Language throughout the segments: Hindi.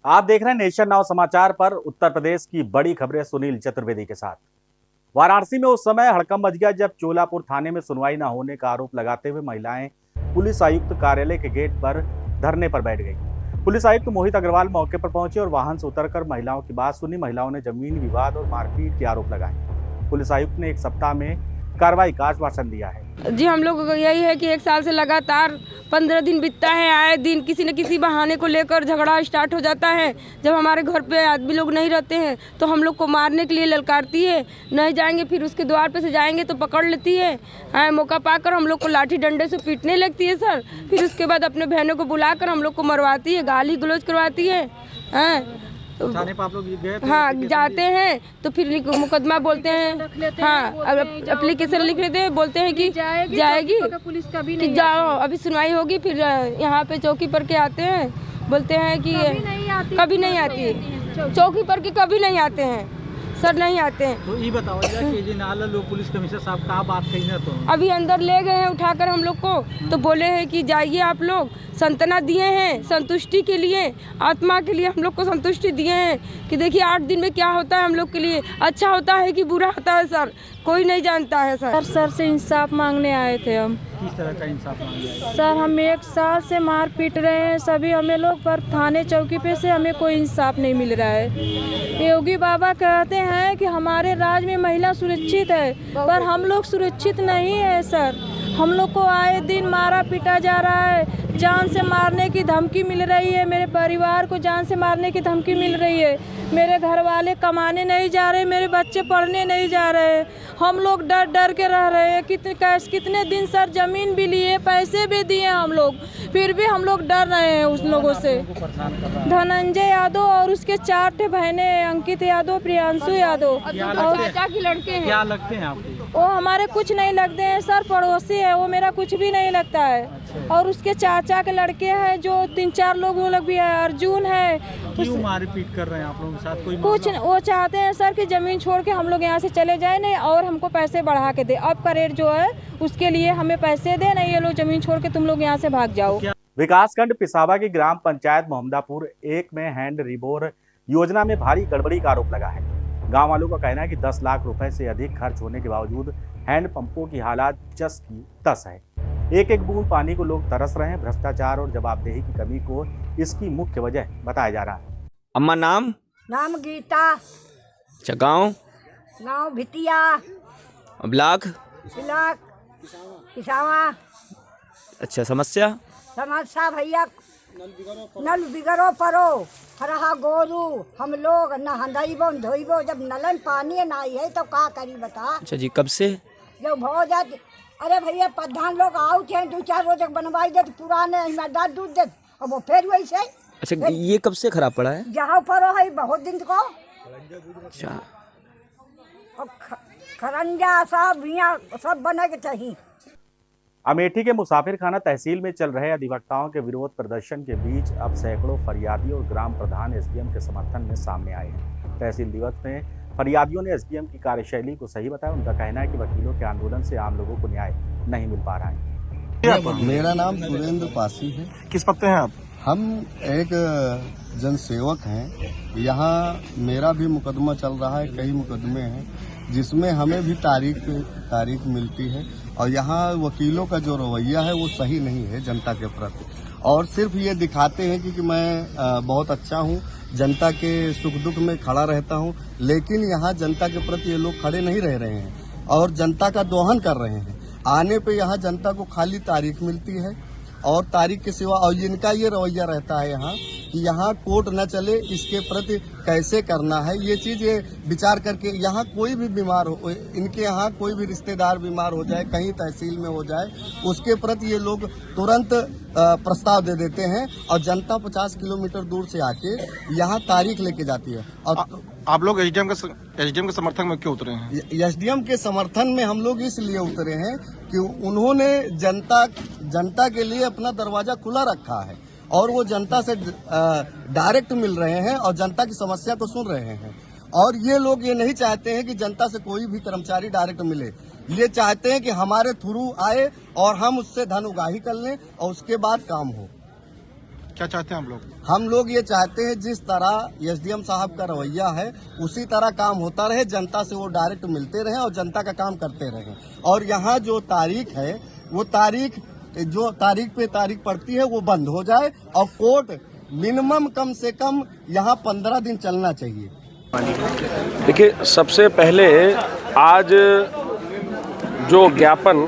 आप देख रहे हैं नेशन नाउ समाचार पर। उत्तर प्रदेश की बड़ी खबरें सुनील चतुर्वेदी के साथ। वाराणसी में उस समय हड़कंप मच गया जब चोलापुर थाने में सुनवाई न होने का आरोप लगाते हुए महिलाएं पुलिस आयुक्त कार्यालय के गेट पर धरने पर बैठ गई। पुलिस आयुक्त मोहित अग्रवाल मौके पर पहुंचे और वाहन से उतरकर महिलाओं की बात सुनी। महिलाओं ने जमीन विवाद और मारपीट के आरोप लगाए। पुलिस आयुक्त ने 1 सप्ताह में कार्रवाई का आश्वासन दिया है। जी, हम लोग यही है कि 1 साल से लगातार 15 दिन बीतता है, आए दिन किसी न किसी बहाने को लेकर झगड़ा स्टार्ट हो जाता है। जब हमारे घर पे आदमी लोग नहीं रहते हैं तो हम लोग को मारने के लिए ललकारती है। नहीं जाएंगे फिर उसके द्वार पे से जाएंगे तो पकड़ लेती है। मौका पाकर हम लोग को लाठी डंडे से पीटने लगती है सर। फिर उसके बाद अपने बहनों को बुलाकर हम लोग को मरवाती है, गाली गलौज करवाती है। थाने पर आप लोग गए थे? हाँ, जाते हैं तो फिर मुकदमा बोलते हैं। हाँ, एप्लीकेशन लिख लेते हैं, बोलते हैं कि जाएगी पुलिस कभी कि जाओ अभी सुनवाई होगी। फिर यहाँ पे चौकी पर के आते हैं, बोलते हैं कि कभी नहीं आती चौकी पर के कभी नहीं आते हैं सर, नहीं आते हैं। तो ये बताओ कि नाला लोग पुलिस कमिश्नर साहब का बात कही ना, तो अभी अंदर ले गए हैं उठाकर हम लोग को, तो बोले हैं कि जाइए आप लोग। संतना दिए हैं संतुष्टि के लिए, आत्मा के लिए हम लोग को संतुष्टि दिए हैं कि देखिए 8 दिन में क्या होता है हम लोग के लिए, अच्छा होता है कि बुरा होता है सर, कोई नहीं जानता है सर। सर से इंसाफ मांगने आए थे हम। किस तरह का इंसाफ मांगने आए? सर हम 1 साल से मार पीट रहे हैं सभी हमें लोग, पर थाने चौकी पे से हमें कोई इंसाफ नहीं मिल रहा है। योगी बाबा कहते हैं कि हमारे राज्य में महिला सुरक्षित है, पर हम लोग सुरक्षित नहीं है सर। हम लोग को आए दिन मारा पीटा जा रहा है, जान से मारने की धमकी मिल रही है, मेरे परिवार को जान से मारने की धमकी मिल रही है। मेरे घर वाले कमाने नहीं जा रहे, मेरे बच्चे पढ़ने नहीं जा रहे, हम लोग डर डर के रह रहे हैं। कितने दिन सर जमीन भी लिए, पैसे भी दिए हम लोग, फिर भी हम लोग डर रहे हैं उस लोगों से। धनंजय यादव और उसके 4 बहनें, अंकित यादव, प्रियांशु यादव और चाचा के लड़के हैं। क्या लगते हैं आपको? वो हमारे कुछ नहीं लगते हैं सर, पड़ोसी है, वो मेरा कुछ भी नहीं लगता है। और उसके चाचा के लड़के हैं जो 3-4 लोग, वो लोग भी है, अर्जुन है। क्यों मारपीट कर रहे हैं आप लोगों के साथ? कोई कुछ वो चाहते हैं सर कि जमीन छोड़ के हम लोग यहाँ से चले जाए, नहीं और हमको पैसे बढ़ा के दे। अब का रेट जो है उसके लिए हमें पैसे दे, नहीं ये लोग जमीन छोड़ के तुम लोग यहाँ से भाग जाओ। विकासखंड पिसावा की ग्राम पंचायत मोहम्मदापुर 1 में हैंड रिबोर योजना में भारी गड़बड़ी का आरोप लगा है। गांव वालों का कहना है कि 10 लाख रुपए से अधिक खर्च होने के बावजूद हैंड पंपों की हालात जस की तस है। एक एक बूंद पानी को लोग तरस रहे हैं। भ्रष्टाचार और जवाबदेही की कमी को इसकी मुख्य वजह बताया जा रहा है। अम्मा नाम गीता, अच्छा, गाँव भितिया, ब्लॉक पिसावा। अच्छा, समस्या भैया नल बिगड़ो परो हरहा गोरू, हम लोग न हंदाइबो धोइबो, जब नलन पानी नहीं है तो का करी बता। अच्छा जी, कब से जब हो जाते, अरे भैया प्रधान लोग आओ थे 2-4 रोज बनवाई दे, पुराने ईमानदार दूध दे, और वो फिर वैसे। अच्छा, ये कब से खराब पड़ा है? जहाँ पर है बहुत दिन को। अच्छा, और खरंजा सब बने के चाहिए। अमेठी के मुसाफिर खाना तहसील में चल रहे अधिवक्ताओं के विरोध प्रदर्शन के बीच अब सैकड़ों फरियादी और ग्राम प्रधान एसडीएम के समर्थन में सामने आए हैं। तहसील दिवस में फरियादियों ने एसडीएम की कार्यशैली को सही बताया। उनका कहना है कि वकीलों के आंदोलन से आम लोगों को न्याय नहीं मिल पा रहा है। मेरा नाम सुरेंद्र पासी है। किस पद पे हैं आप? हम एक जनसेवक हैं। यहाँ मेरा भी मुकदमा चल रहा है, कई मुकदमे हैं जिसमें हमें भी तारीख मिलती है, और यहाँ वकीलों का जो रवैया है वो सही नहीं है जनता के प्रति, और सिर्फ ये दिखाते हैं कि मैं बहुत अच्छा हूँ, जनता के सुख दुख में खड़ा रहता हूँ, लेकिन यहाँ जनता के प्रति ये लोग खड़े नहीं रह रहे हैं और जनता का दोहन कर रहे हैं। आने पे यहाँ जनता को खाली तारीख मिलती है और तारीख के सिवा, और इनका ये रवैया रहता है यहाँ कि यहाँ कोर्ट न चले, इसके प्रति कैसे करना है ये चीज ये विचार करके, यहाँ कोई भी बीमार हो, इनके यहाँ कोई भी रिश्तेदार बीमार हो जाए, कहीं तहसील में हो जाए, उसके प्रति ये लोग तुरंत प्रस्ताव दे देते हैं, और जनता 50 किलोमीटर दूर से आके यहाँ तारीख लेके जाती है। और आप लोग एसडीएम के समर्थन में क्यों उतरे हैं? एसडीएम के समर्थन में हम लोग इसलिए उतरे हैं कि उन्होंने जनता के लिए अपना दरवाजा खुला रखा है, और वो जनता से डायरेक्ट मिल रहे हैं और जनता की समस्या को सुन रहे हैं। और ये लोग ये नहीं चाहते हैं कि जनता से कोई भी कर्मचारी डायरेक्ट मिले, ये चाहते हैं कि हमारे थ्रू आए और हम उससे धन उगाही कर लें और उसके बाद काम हो। क्या चाहते हैं आप लोग? हम लोग ये चाहते हैं जिस तरह एसडीएम साहब का रवैया है उसी तरह काम होता रहे, जनता से वो डायरेक्ट मिलते रहे और जनता का काम करते रहे। और यहाँ जो तारीख है वो तारीख पे तारीख पड़ती है वो बंद हो जाए और कोर्ट मिनिमम कम से कम यहाँ 15 दिन चलना चाहिए। देखिए, सबसे पहले आज जो ज्ञापन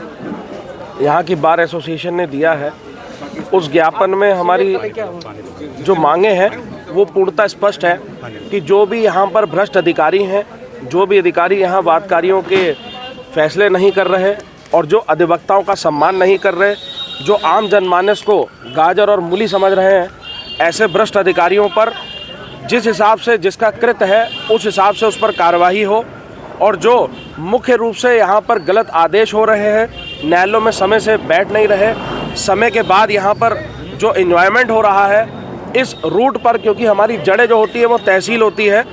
यहाँ की बार एसोसिएशन ने दिया है उस ज्ञापन में हमारी जो मांगे हैं वो पूर्णतः स्पष्ट है कि जो भी यहाँ पर भ्रष्ट अधिकारी हैं, जो भी अधिकारी यहाँ वादकारियों के फैसले नहीं कर रहे और जो अधिवक्ताओं का सम्मान नहीं कर रहे, जो आम जनमानस को गाजर और मूली समझ रहे हैं, ऐसे भ्रष्ट अधिकारियों पर जिस हिसाब से जिसका कृत्य है उस हिसाब से उस पर कार्रवाई हो। और जो मुख्य रूप से यहाँ पर गलत आदेश हो रहे हैं, न्यायालयों में समय से बैठ नहीं रहे, समय के बाद यहाँ पर जो एन्वायरमेंट हो रहा है इस रूट पर, क्योंकि हमारी जड़ें जो होती है वो तहसील होती है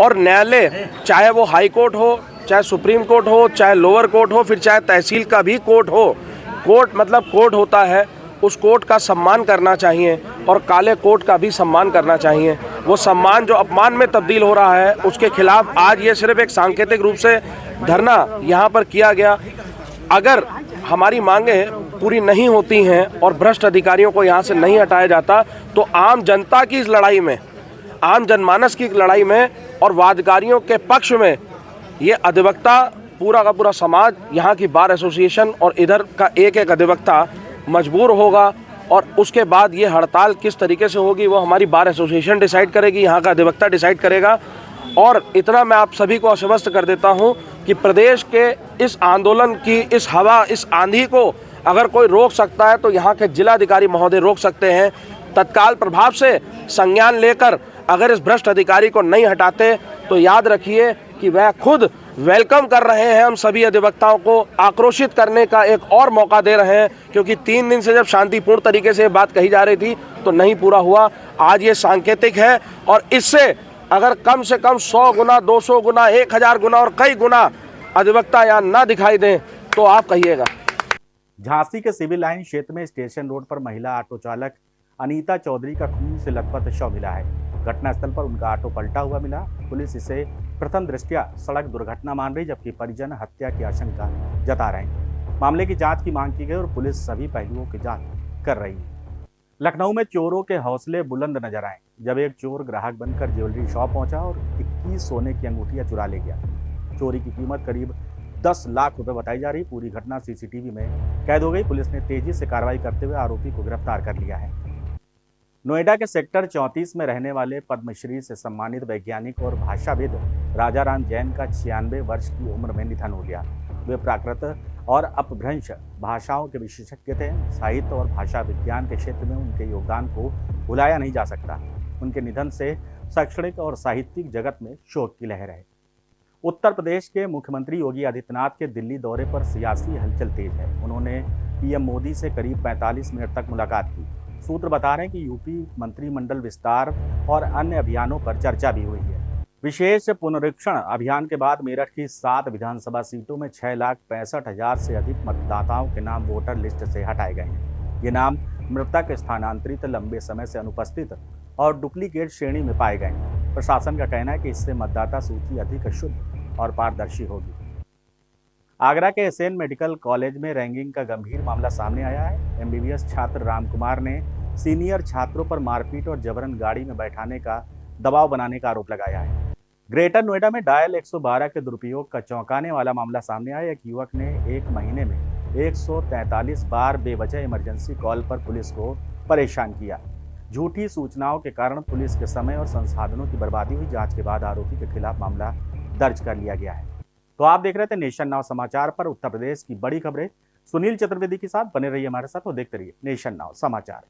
और न्यायालय चाहे वो हाई कोर्ट हो, चाहे सुप्रीम कोर्ट हो, चाहे लोअर कोर्ट हो, फिर चाहे तहसील का भी कोर्ट हो, कोर्ट मतलब कोर्ट होता है, उस कोर्ट का सम्मान करना चाहिए और काले कोर्ट का भी सम्मान करना चाहिए। वो सम्मान जो अपमान में तब्दील हो रहा है उसके खिलाफ आज ये सिर्फ एक सांकेतिक रूप से धरना यहाँ पर किया गया। अगर हमारी मांगें पूरी नहीं होती हैं और भ्रष्ट अधिकारियों को यहाँ से नहीं हटाया जाता तो आम जनता की इस लड़ाई में, आम जनमानस की लड़ाई में और वादकारियों के पक्ष में ये अधिवक्ता, पूरा का पूरा समाज, यहाँ की बार एसोसिएशन और इधर का एक एक अधिवक्ता मजबूर होगा। और उसके बाद ये हड़ताल किस तरीके से होगी वो हमारी बार एसोसिएशन डिसाइड करेगी, यहाँ का अधिवक्ता डिसाइड करेगा। और इतना मैं आप सभी को आश्वस्त कर देता हूँ कि प्रदेश के इस आंदोलन की, इस हवा, इस आंधी को अगर कोई रोक सकता है तो यहाँ के जिलाधिकारी महोदय रोक सकते हैं। तत्काल प्रभाव से संज्ञान लेकर अगर इस भ्रष्ट अधिकारी को नहीं हटाते तो याद रखिए कि वह खुद वेलकम कर रहे हैं हम सभी अधिवक्ताओं को, आक्रोशित करने का एक और मौका दे रहे हैं, क्योंकि 3 दिन से जब शांतिपूर्ण तरीके से बात कही जा रही थी तो नहीं पूरा हुआ। आज ये सांकेतिक है और इससे अगर कम से कम 100 गुना, 200 गुना, 1000 गुना और कई गुना अधिवक्ता यहाँ ना दिखाई दें तो आप कहिएगा। झांसी के सिविल लाइन क्षेत्र में स्टेशन रोड पर महिला ऑटो चालक अनीता चौधरी का खून से लथपथ शव मिला है। घटनास्थल पर उनका ऑटो पलटा हुआ मिला। पुलिस इसे प्रथम दृष्टया सड़क दुर्घटना मान रही, जबकि परिजन हत्या की आशंका जता रहे हैं। मामले की जांच की मांग की गई और पुलिस सभी पहलुओं की जांच कर रही है। लखनऊ में चोरों के हौसले बुलंद नजर आए जब एक चोर ग्राहक बनकर ज्वेलरी शॉप पहुंचा और 21 सोने की अंगूठियां चुरा ले गया। चोरी की कीमत करीब 10 लाख रुपए बताई जा रही। पूरी घटना सीसीटीवी में कैद हो गई। पुलिस ने तेजी से कार्रवाई करते हुए आरोपी को गिरफ्तार कर लिया है। नोएडा के सेक्टर 34 में रहने वाले पद्मश्री से सम्मानित वैज्ञानिक और भाषाविद राजाराम जैन का 96 वर्ष की उम्र में निधन हो गया। वे प्राकृत और अपभ्रंश भाषाओं के विशेषज्ञ थे। साहित्य और भाषा विज्ञान के क्षेत्र में उनके योगदान को भुलाया नहीं जा सकता। उनके निधन से शैक्षणिक और साहित्यिक जगत में शोक की लहर है। उत्तर प्रदेश के मुख्यमंत्री योगी आदित्यनाथ के दिल्ली दौरे पर सियासी हलचल तेज है। उन्होंने पीएम मोदी से करीब 45 मिनट तक मुलाकात की। सूत्र बता रहे हैं कि यूपी मंत्रिमंडल विस्तार और अन्य अभियानों पर चर्चा भी हुई है। विशेष पुनरीक्षण अभियान के बाद मेरठ की 7 विधानसभा सीटों में 6,65,000 से अधिक मतदाताओं के नाम वोटर लिस्ट से हटाए गए हैं। ये नाम मृतक, स्थानांतरित, लंबे समय से अनुपस्थित और डुप्लीकेट श्रेणी में पाए गए। प्रशासन का कहना है कि इससे मतदाता सूची अधिक शुद्ध और पारदर्शी होगी। आगरा के एसएन मेडिकल कॉलेज में रैंगिंग का गंभीर मामला सामने आया है। एमबीबीएस छात्र रामकुमार ने सीनियर छात्रों पर मारपीट और जबरन गाड़ी में बैठाने का दबाव बनाने का आरोप लगाया है। ग्रेटर नोएडा में डायल 112 के दुरुपयोग का चौंकाने वाला मामला सामने आया। एक युवक ने 1 महीने में 143 बार बेवजह इमरजेंसी कॉल पर पुलिस को परेशान किया। झूठी सूचनाओं के कारण पुलिस के समय और संसाधनों की बर्बादी हुई। जांच के बाद आरोपी के खिलाफ मामला दर्ज कर लिया गया है। तो आप देख रहे थे नेशन नाउ समाचार पर उत्तर प्रदेश की बड़ी खबरें। सुनील चतुर्वेदी के साथ बने रहिए हमारे साथ और देखते रहिए नेशन नाउ समाचार।